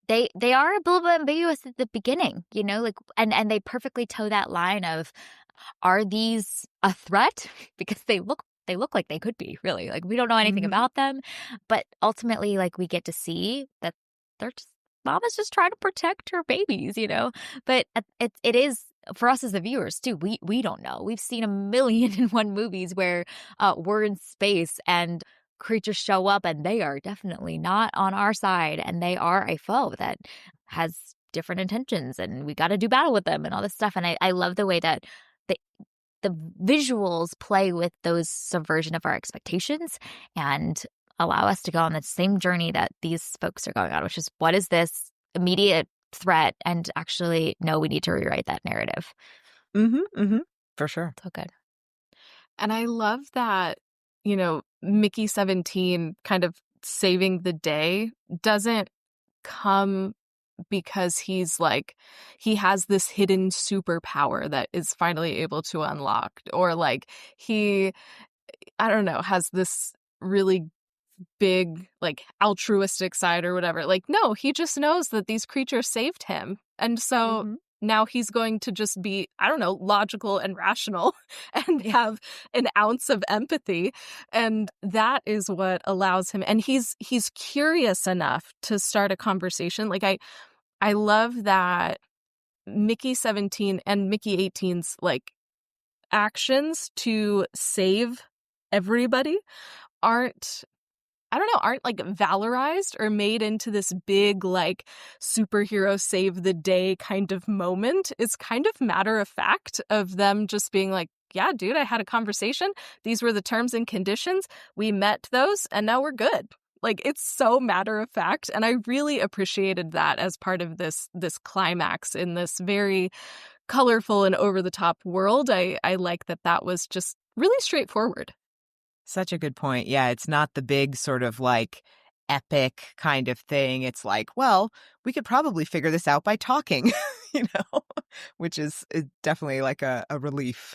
they are a little bit ambiguous at the beginning, like, and they perfectly toe that line of, are these a threat? Because they look like they could be, really. Like, we don't know anything about them, but ultimately, like, we get to see that mama's just trying to protect her babies, But it is, for us as the viewers too, we don't know. We've seen 1,000,001 movies where we're in space and creatures show up and they are definitely not on our side, and they are a foe that has different intentions, and we got to do battle with them and all this stuff. And I love the way that the visuals play with those subversion of our expectations and allow us to go on the same journey that these folks are going on, which is, what is this immediate threat? And actually, no, we need to rewrite that narrative. For sure. So good. And I love that, Mickey 17 kind of saving the day doesn't come because he's like, he has this hidden superpower that is finally able to unlock, or like he, I don't know, has this really big like altruistic side or whatever. Like, no, he just knows that these creatures saved him, and so now he's going to just be, I don't know, logical and rational and have an ounce of empathy. And that is what allows him. And he's curious enough to start a conversation. Like, I love that Mickey 17 and Mickey 18's like actions to save everybody aren't like valorized or made into this big like superhero save the day kind of moment. It's kind of matter of fact of them just being like, yeah, dude, I had a conversation. These were the terms and conditions. We met those, and now we're good. Like, it's so matter of fact. And I really appreciated that as part of this climax in this very colorful and over the top world. I like that was just really straightforward. Such a good point. Yeah, it's not the big sort of like epic kind of thing. It's like, well, we could probably figure this out by talking, you know, which is definitely like a relief.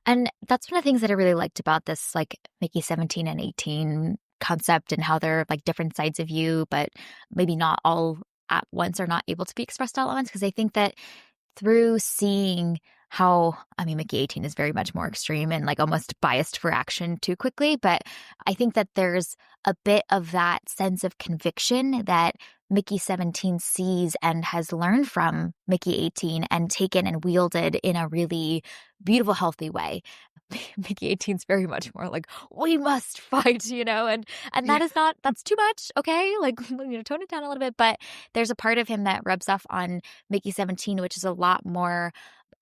And that's one of the things that I really liked about this, like Mickey 17 and 18 concept and how they're like different sides of you, but maybe not all at once or not able to be expressed all at once. Because I think that through seeing how, I mean, Mickey 18 is very much more extreme and like almost biased for action too quickly. But I think that there's a bit of that sense of conviction that Mickey 17 sees and has learned from Mickey 18 and taken and wielded in a really beautiful, healthy way. Mickey 18 is very much more like, we must fight, and that Yeah. is not, that's too much. Okay. Like, tone it down a little bit. But there's a part of him that rubs off on Mickey 17, which is a lot more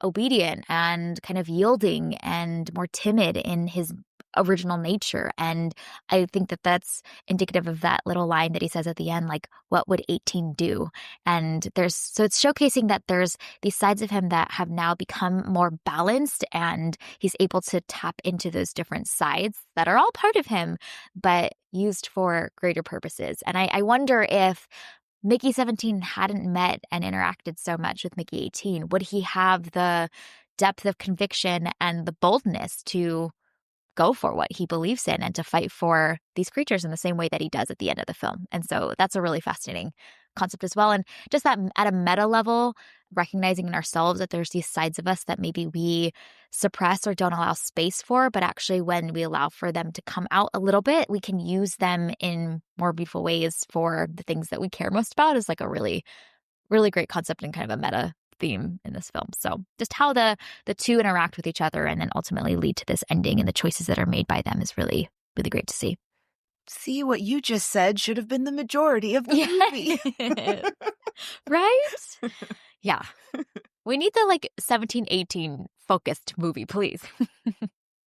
obedient and kind of yielding and more timid in his original nature. And I think that that's indicative of that little line that he says at the end, like, what would 18 do? And so it's showcasing that there's these sides of him that have now become more balanced and he's able to tap into those different sides that are all part of him, but used for greater purposes. And I wonder if Mickey 17 hadn't met and interacted so much with Mickey 18, would he have the depth of conviction and the boldness to go for what he believes in and to fight for these creatures in the same way that he does at the end of the film? And so that's a really fascinating concept as well. And just that at a meta level, recognizing in ourselves that there's these sides of us that maybe we suppress or don't allow space for, but actually when we allow for them to come out a little bit, we can use them in more beautiful ways for the things that we care most about is like a really, really great concept and kind of a meta theme in this film. So just how the two interact with each other and then ultimately lead to this ending and the choices that are made by them is really, really great to see. See, what you just said should have been the majority of the movie. Right? Yeah. We need the like 17-18 focused movie, please.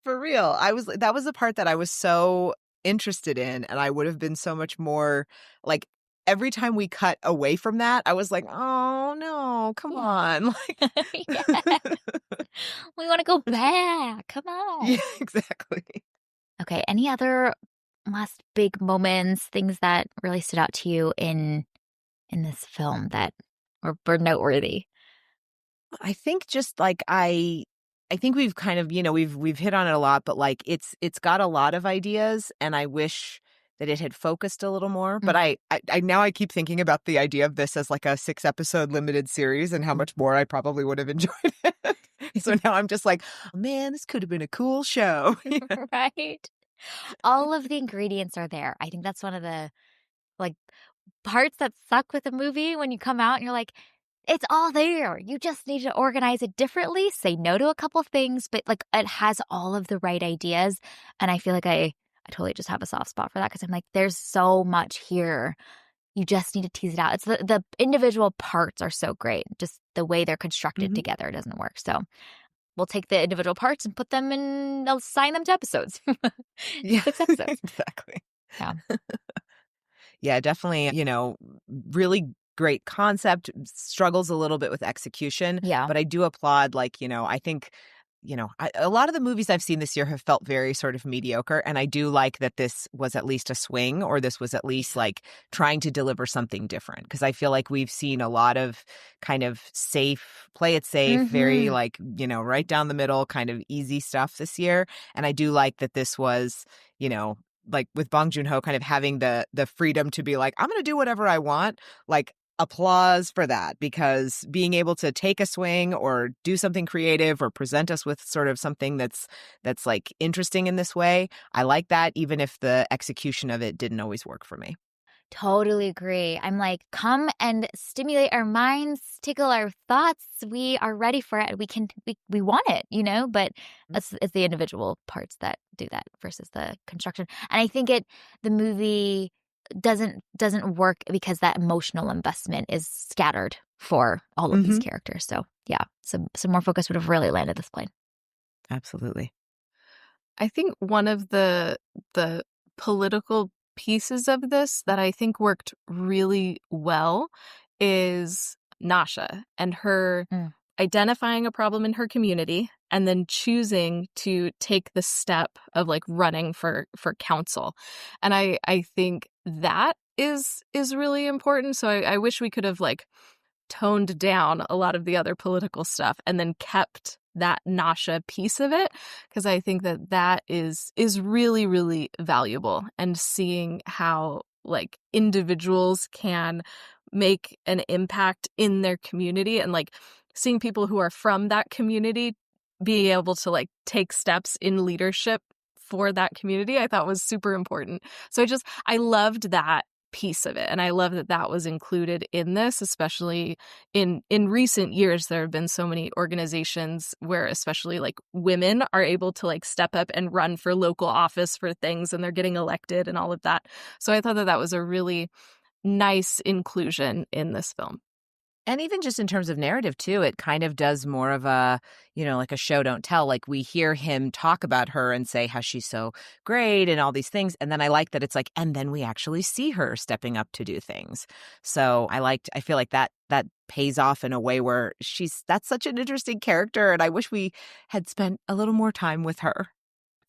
For real. That was the part that I was so interested in, and I would have been so much more like every time we cut away from that, I was like, "Oh no, come on." Like Yeah. We want to go back. Come on. Yeah, exactly. Okay, any other last big moments, things that really stood out to you in this film that were noteworthy? I think just like I think we've kind of, we've hit on it a lot, but like it's got a lot of ideas and I wish that it had focused a little more. But I now I keep thinking about the idea of this as like a 6-episode limited series and how much more I probably would have enjoyed it. So now I'm just like, oh, man, this could have been a cool show. Right? All of the ingredients are there. I think that's one of the like parts that suck with a movie when you come out and you're like, it's all there. You just need to organize it differently, say no to a couple of things, but like it has all of the right ideas. And I feel like I totally just have a soft spot for that because I'm like, there's so much here. You just need to tease it out. It's the individual parts are so great. Just the way they're constructed Mhm. together doesn't work. So we'll take the individual parts and put them in, I'll assign them to episodes. Yeah, 6 episodes. exactly. Yeah. Yeah, definitely, really great concept, struggles a little bit with execution, Yeah. but I do applaud, like, I think, a lot of the movies I've seen this year have felt very sort of mediocre, and I do like that this was at least a swing, or this was at least like trying to deliver something different, because I feel like we've seen a lot of kind of play it safe, very Mhm. like, right down the middle, kind of easy stuff this year, and I do like that this was, like with Bong Joon-ho kind of having the freedom to be like, I'm going to do whatever I want, like applause for that, because being able to take a swing or do something creative or present us with sort of something that's like interesting in this way, I like that, even if the execution of it didn't always work for me. Totally agree. I'm like, come and stimulate our minds, tickle our thoughts. We are ready for it. We want it, but it's the individual parts that do that versus the construction. And I think the movie doesn't work because that emotional investment is scattered for all of these Hmm. characters. So yeah, some more focus would have really landed this plane. Absolutely. I think one of the political pieces of this that I think worked really well is Nasha and her Mm. identifying a problem in her community and then choosing to take the step of like running for council. And I think that is really important. So I wish we could have like toned down a lot of the other political stuff and then kept that Nasha piece of it, because I think that is really, really valuable. And seeing how like individuals can make an impact in their community, and like seeing people who are from that community be able to like take steps in leadership for that community, I thought was super important. So I loved that piece of it, and I love that that was included in this, especially in recent years. There have been so many organizations where especially like women are able to like step up and run for local office for things, and they're getting elected and all of that. So I thought that was a really nice inclusion in this film. And even just in terms of narrative, too, it kind of does more of a, like a show don't tell. Like we hear him talk about her and say how she's so great and all these things. And then I like that it's like, and then we actually see her stepping up to do things. So I feel like that pays off in a way where that's such an interesting character. And I wish we had spent a little more time with her.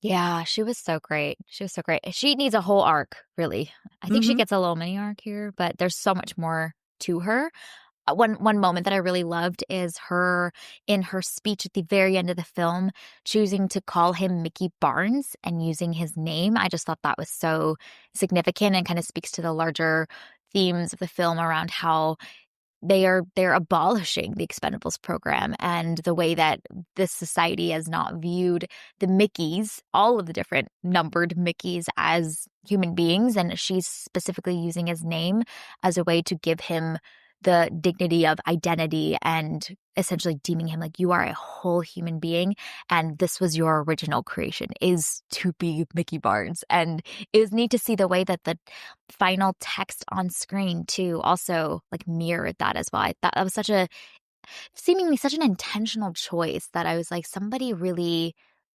Yeah, she was so great. She was so great. She needs a whole arc, really. I think she gets a little mini arc here, but there's so much more to her. One moment that I really loved is her in her speech at the very end of the film choosing to call him Mickey Barnes and using his name. I just thought that was so significant and kind of speaks to the larger themes of the film around how they're abolishing the Expendables program and the way that this society has not viewed the Mickeys, all of the different numbered Mickeys, as human beings. And she's specifically using his name as a way to give him the dignity of identity and essentially deeming him like, you are a whole human being and this was your original creation, is to be Mickey Barnes. And it was neat to see the way that the final text on screen too also like mirrored that as well. I thought that was seemingly such an intentional choice that I was like, somebody really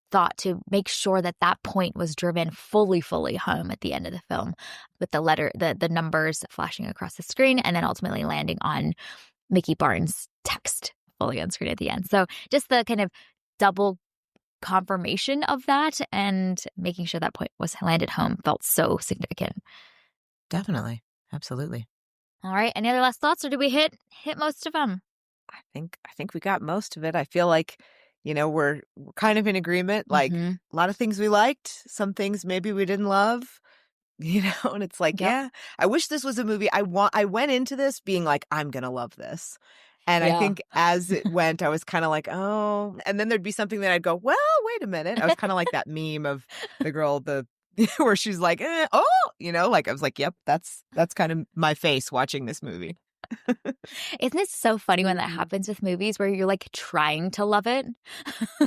thought to make sure that that point was driven fully home at the end of the film, with the numbers flashing across the screen and then ultimately landing on Mickey Barnes' text fully on screen at the end. So just the kind of double confirmation of that and making sure that point was landed home felt so significant. Definitely. Absolutely. All right. Any other last thoughts, or did we hit most of them? I think we got most of it. I feel like we're kind of in agreement. Like a lot of things we liked, some things maybe we didn't love, and it's like, yeah, I wish this was a movie. I went into this being like, I'm going to love this. And I think as it went, I was kind of like, oh, and then there'd be something that I'd go, well, wait a minute. I was kind of like that meme of the girl, where she's like, like I was like, yep, that's kind of my face watching this movie. Isn't it so funny when that happens with movies where you're like trying to love it?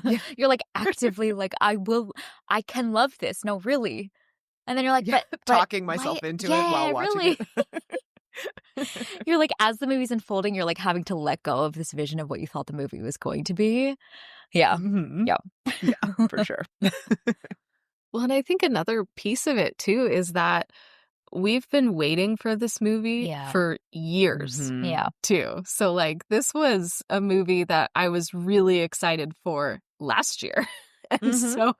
Yeah. You're like actively like, I can love this. No, really. And then you're like, but talking myself into it while watching it. You're like, as the movie's unfolding, you're like having to let go of this vision of what you thought the movie was going to be. Yeah. Mm-hmm. Yeah. Yeah, for sure. Well, and I think another piece of it too is that we've been waiting for this movie for years, too. So, like, this was a movie that I was really excited for last year. And so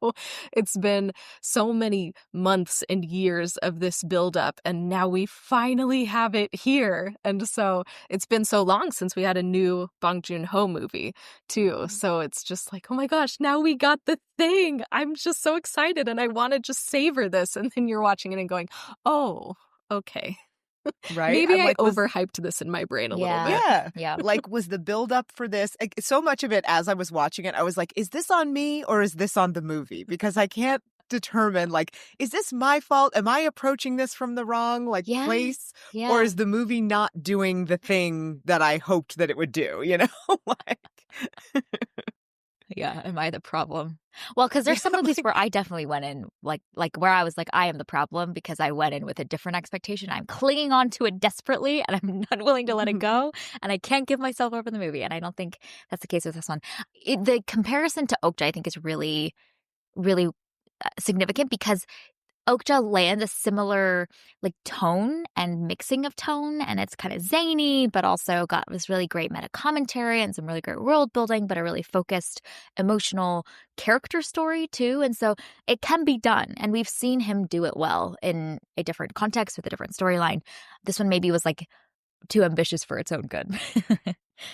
it's been so many months and years of this buildup, and now we finally have it here. And so it's been so long since we had a new Bong Joon-ho movie, too. So it's just like, oh my gosh, now we got the thing. I'm just so excited, and I want to just savor this. And then you're watching it and going, oh, okay. Right? Maybe I overhyped this in my brain a little bit. Yeah. Like, was the buildup for this, so much of it as I was watching it, I was like, is this on me or is this on the movie? Because I can't determine, like, is this my fault? Am I approaching this from the wrong, place? Yeah. Or is the movie not doing the thing that I hoped that it would do, Yeah, am I the problem? Well, because there's some movies where I definitely went in, like where I was like, I am the problem because I went in with a different expectation. I'm clinging on to it desperately, and I'm not willing to let it go, and I can't give myself over the movie. And I don't think that's the case with this one. The comparison to Okja, I think, is really, really significant because Okja lands a similar tone and mixing of tone, and it's kind of zany, but also got this really great meta commentary and some really great world building, but a really focused, emotional character story too. And so it can be done, and we've seen him do it well in a different context with a different storyline. This one maybe was too ambitious for its own good.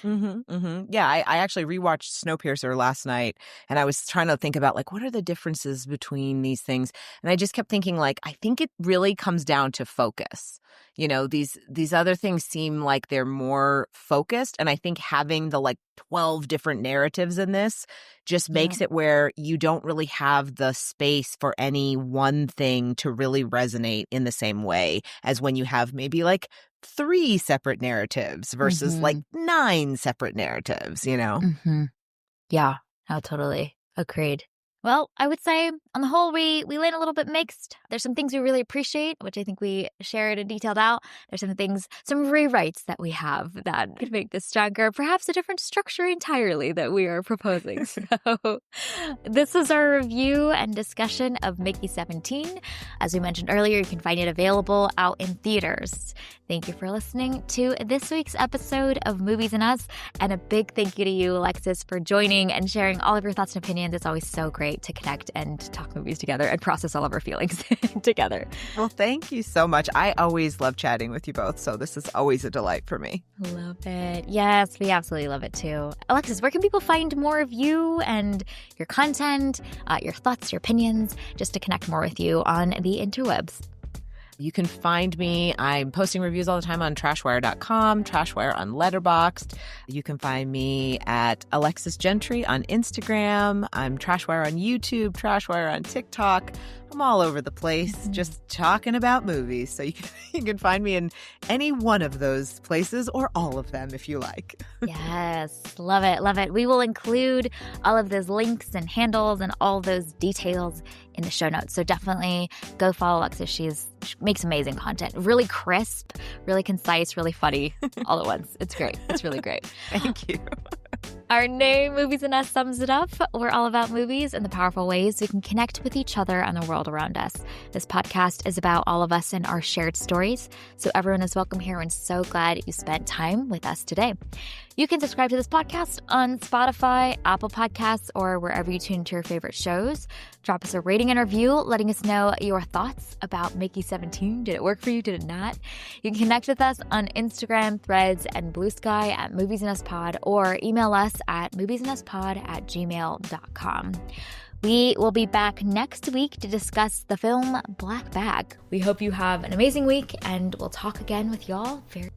Yeah, I actually rewatched Snowpiercer last night, and I was trying to think about what are the differences between these things, and I just kept thinking I think it really comes down to focus. These other things seem like they're more focused, and I think having the 12 different narratives in this just makes it where you don't really have the space for any one thing to really resonate in the same way as when you have maybe 3 separate narratives versus 9 separate narratives, Yeah, no, totally. Agreed. Well, I would say on the whole, we land a little bit mixed. There's some things we really appreciate, which I think we shared and detailed out. There's some things, some rewrites that we have that could make this stronger, perhaps a different structure entirely that we are proposing. So this was our review and discussion of Mickey 17. As we mentioned earlier, you can find it available out in theaters. Thank you for listening to this week's episode of Movies and Us, and a big thank you to you, Alexis, for joining and sharing all of your thoughts and opinions. It's always so great to connect and talk movies together and process all of our feelings together. Well, thank you so much. I always love chatting with you both, so this is always a delight for me. Love it. Yes, we absolutely love it too. Alexis, where can people find more of you and your content, your thoughts, your opinions, just to connect more with you on the interwebs? You can find me. I'm posting reviews all the time on trashwire.com, Trashwire on Letterboxd. You can find me at Alexis Gentry on Instagram. I'm Trashwire on YouTube, Trashwire on TikTok. I'm all over the place, just talking about movies. So you can find me in any one of those places, or all of them if you like. Yes, love it, love it. We will include all of those links and handles and all those details in the show notes. So definitely go follow Alexis. She makes amazing content. Really crisp, really concise, really funny all at once. It's great. It's really great. Thank you. Our name, Movies and Us, sums it up. We're all about movies and the powerful ways we can connect with each other and the world around us. This podcast is about all of us and our shared stories. So everyone is welcome here, and so glad you spent time with us today. You can subscribe to this podcast on Spotify, Apple Podcasts, or wherever you tune to your favorite shows. Drop us a rating and review, letting us know your thoughts about Mickey 17. Did it work for you? Did it not? You can connect with us on Instagram, Threads, and Blue Sky at Movies and Us Pod, or email us at moviesanduspod@gmail.com. We will be back next week to discuss the film Black Bag. We hope you have an amazing week, and we'll talk again with y'all very